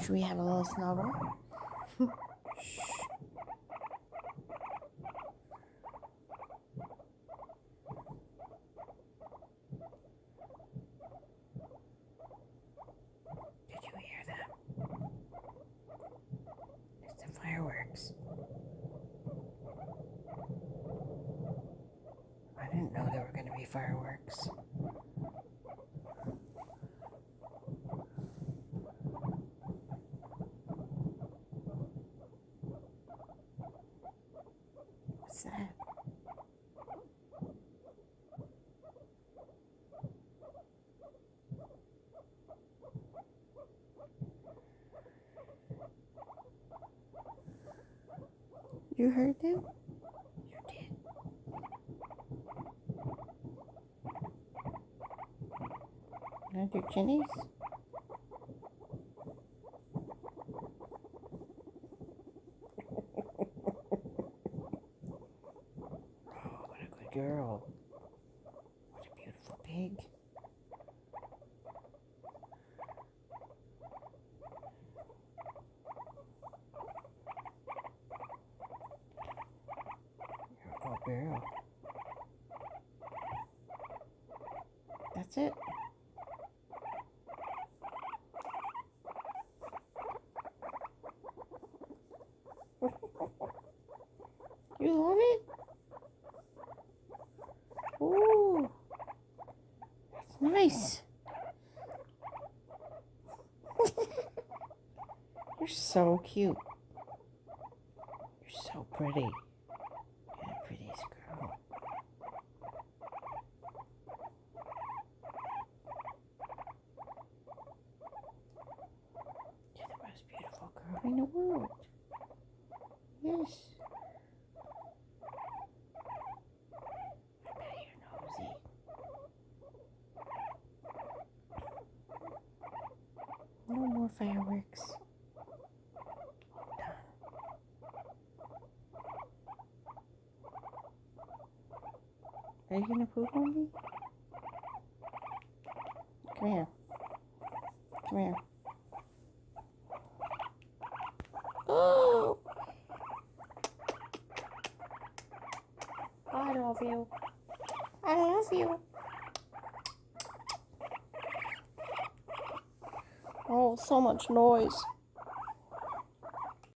Should we have a little snuggle? Shh. Did you hear them? It's the fireworks. I didn't know there were going to be fireworks. What's that? You heard them? You did. Want to do chinnies? Oh, what a good girl. What a beautiful pig. You're a good girl. That's it. You love it? Ooh, that's nice. You're so cute. You're so pretty. You're the prettiest girl. You're the most beautiful girl in the world. Yes. I bet you're nosy. No more fireworks. All done. Are you gonna poop on me? Come here. Come here. Oh! I love you. I love you. Oh, so much noise.